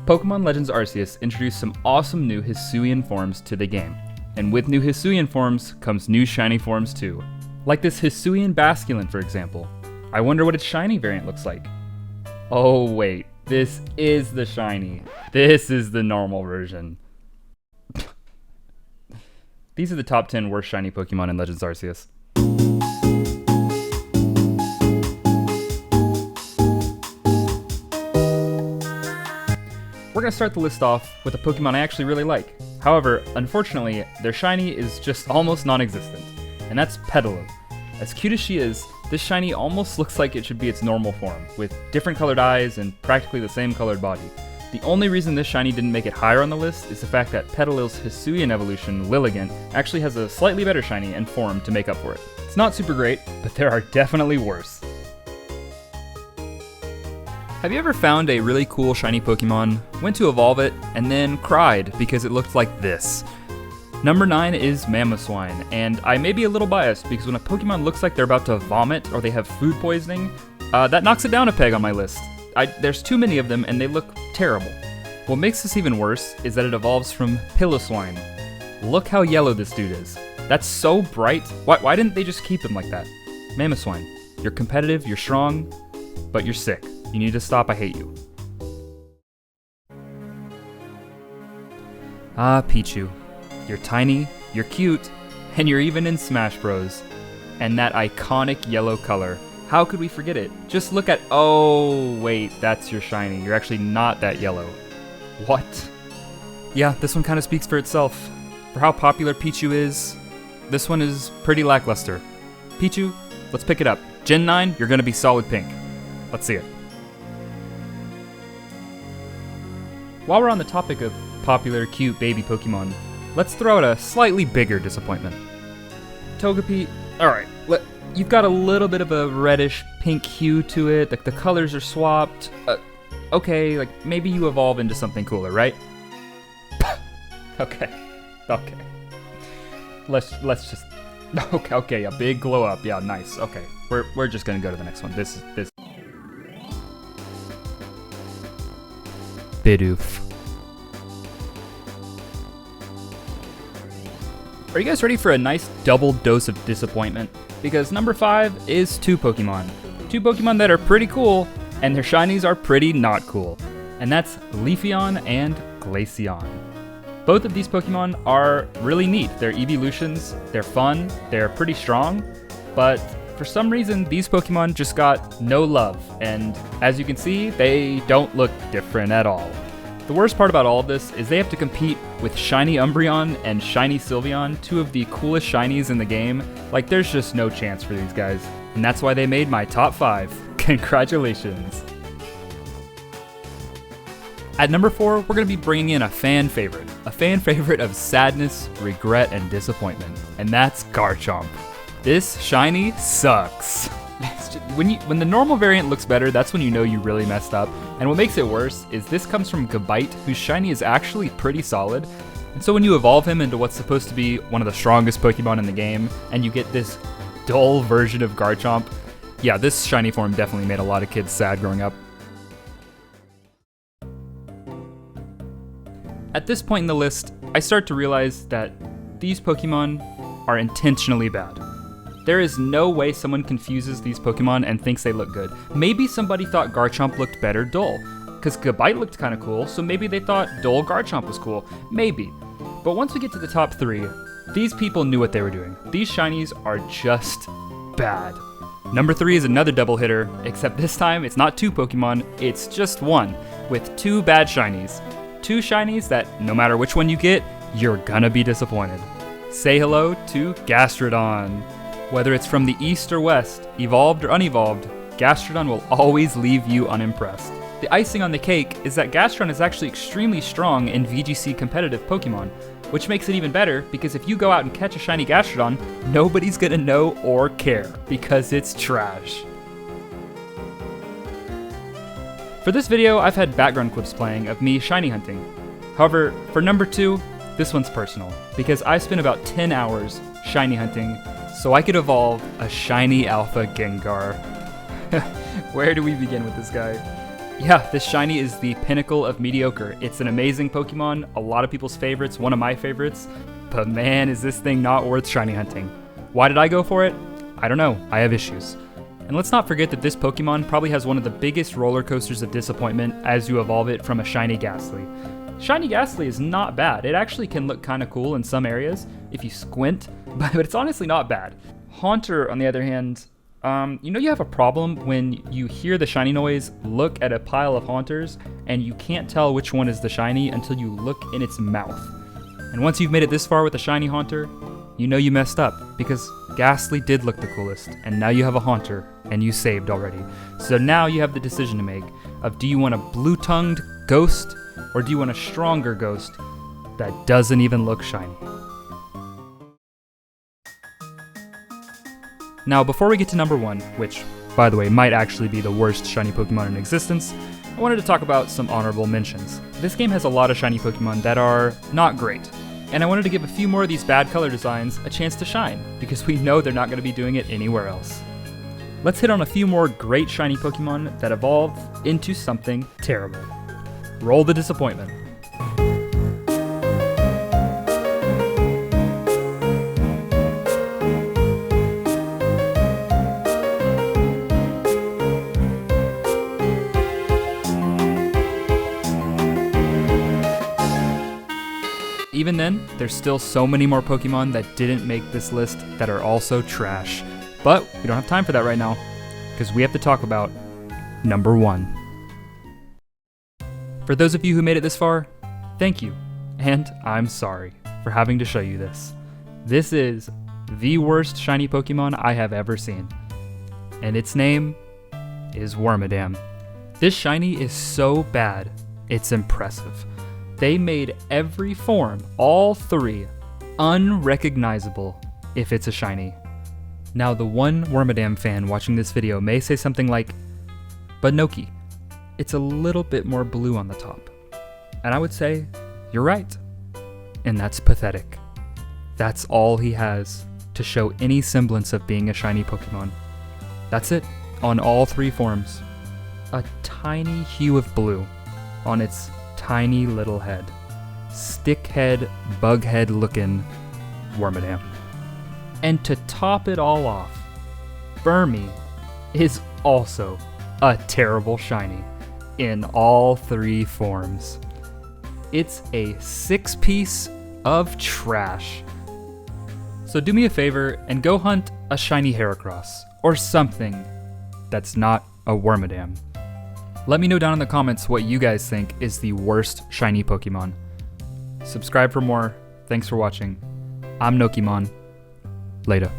Pokemon Legends Arceus introduced some awesome new Hisuian forms to the game, and with new Hisuian forms comes new shiny forms too. Like this Hisuian Basculin, for example. I wonder what its shiny variant looks like. Oh wait, this is the shiny. This is the normal version. These are the top 10 worst shiny Pokemon in Legends Arceus. We're going to start the list off with a Pokemon I actually really like. However, unfortunately, their shiny is just almost non-existent, and that's Petalil. As cute as she is, this shiny almost looks like it should be its normal form, with different colored eyes and practically the same colored body. The only reason this shiny didn't make it higher on the list is the fact that Petalil's Hisuian evolution, Lilligant, actually has a slightly better shiny and form to make up for it. It's not super great, but there are definitely worse. Have you ever found a really cool shiny Pokemon, went to evolve it, and then cried because it looked like this? Number 9 is Swine, and I may be a little biased because when a Pokemon looks like they're about to vomit or they have food poisoning, that knocks it down a peg on my list. There's too many of them and they look terrible. What makes this even worse is that it evolves from Swine. Look how yellow this dude is. That's so bright. Why didn't they just keep him like that? Swine, you're competitive, you're strong, but you're sick. You need to stop, I hate you. Ah, Pichu. You're tiny, you're cute, and you're even in Smash Bros. And that iconic yellow color. How could we forget it? Just look at— oh, wait, that's your shiny. You're actually not that yellow. What? Yeah, this one kind of speaks for itself. For how popular Pichu is, this one is pretty lackluster. Pichu, let's pick it up. Gen 9, you're gonna be solid pink. Let's see it. While we're on the topic of popular, cute baby Pokemon, let's throw out a slightly bigger disappointment. Togepi, alright, you've got a little bit of a reddish pink hue to it, the colors are swapped. Okay, maybe you evolve into something cooler, right? Okay. Let's just, okay, a big glow up, yeah, nice, okay. We're just gonna go to the next one. This. Bidoof. Are you guys ready for a nice double dose of disappointment? Because number 5 is two Pokemon. Two Pokemon that are pretty cool, and their shinies are pretty not cool. And that's Leafeon and Glaceon. Both of these Pokemon are really neat. They're evolutions, they're fun, they're pretty strong, but for some reason, these Pokemon just got no love, and as you can see, they don't look different at all. The worst part about all of this is they have to compete with Shiny Umbreon and Shiny Sylveon, two of the coolest shinies in the game. There's just no chance for these guys, and that's why they made my top 5. Congratulations. At number 4, we're going to be bringing in a fan favorite of sadness, regret, and disappointment, and that's Garchomp. This shiny sucks. When the normal variant looks better, that's when you know you really messed up. And what makes it worse is this comes from Gabite, whose shiny is actually pretty solid. And so when you evolve him into what's supposed to be one of the strongest Pokemon in the game, and you get this dull version of Garchomp, yeah, this shiny form definitely made a lot of kids sad growing up. At this point in the list, I start to realize that these Pokemon are intentionally bad. There is no way someone confuses these Pokemon and thinks they look good. Maybe somebody thought Garchomp looked better dull, because Gabite looked kind of cool, so maybe they thought dull Garchomp was cool. Maybe. But once we get to the top 3, these people knew what they were doing. These shinies are just bad. Number 3 is another double hitter, except this time it's not 2 Pokemon, it's just 1, with 2 bad shinies. 2 shinies that, no matter which one you get, you're gonna be disappointed. Say hello to Gastrodon. Whether it's from the east or west, evolved or unevolved, Gastrodon will always leave you unimpressed. The icing on the cake is that Gastrodon is actually extremely strong in VGC competitive Pokemon, which makes it even better because if you go out and catch a shiny Gastrodon, nobody's gonna know or care because it's trash. For this video, I've had background clips playing of me shiny hunting. However, for number 2, this one's personal because I spent about 10 hours shiny hunting so I could evolve a shiny alpha Gengar. Where do we begin with this guy? Yeah, this shiny is the pinnacle of mediocre. It's an amazing Pokemon, a lot of people's favorites, one of my favorites, but man, is this thing not worth shiny hunting. Why did I go for it? I don't know, I have issues. And let's not forget that this Pokemon probably has one of the biggest roller coasters of disappointment as you evolve it from a shiny Ghastly. Shiny Ghastly is not bad. It actually can look kind of cool in some areas if you squint, but it's honestly not bad. Haunter, on the other hand, you have a problem when you hear the shiny noise, look at a pile of Haunters, and you can't tell which one is the shiny until you look in its mouth. And once you've made it this far with a shiny Haunter, you know you messed up, because Ghastly did look the coolest, and now you have a Haunter, and you saved already. So now you have the decision to make of, do you want a blue-tongued ghost, or do you want a stronger ghost that doesn't even look shiny? Now, before we get to number 1, which, by the way, might actually be the worst shiny Pokemon in existence, I wanted to talk about some honorable mentions. This game has a lot of shiny Pokemon that are not great, and I wanted to give a few more of these bad color designs a chance to shine, because we know they're not going to be doing it anywhere else. Let's hit on a few more great shiny Pokemon that evolved into something terrible. Roll the disappointment. Even then, there's still so many more Pokemon that didn't make this list that are also trash. But we don't have time for that right now, because we have to talk about number 1. For those of you who made it this far, thank you, and I'm sorry for having to show you this. This is the worst shiny Pokemon I have ever seen, and its name is Wormadam. This shiny is so bad, it's impressive. They made every form, all 3, unrecognizable if it's a shiny. Now, the one Wormadam fan watching this video may say something like, but Noki, it's a little bit more blue on the top. And I would say, you're right. And that's pathetic. That's all he has to show any semblance of being a shiny Pokemon. That's it, on all 3 forms. A tiny hue of blue on its tiny little head. Stickhead, bughead looking Wormadam. And to top it all off, Burmy is also a terrible shiny in all 3 forms. It's a 6-piece of trash. So do me a favor and go hunt a shiny Heracross or something that's not a Wormadam. Let me know down in the comments what you guys think is the worst shiny Pokemon. Subscribe for more. Thanks for watching. I'm Nokimon. Later.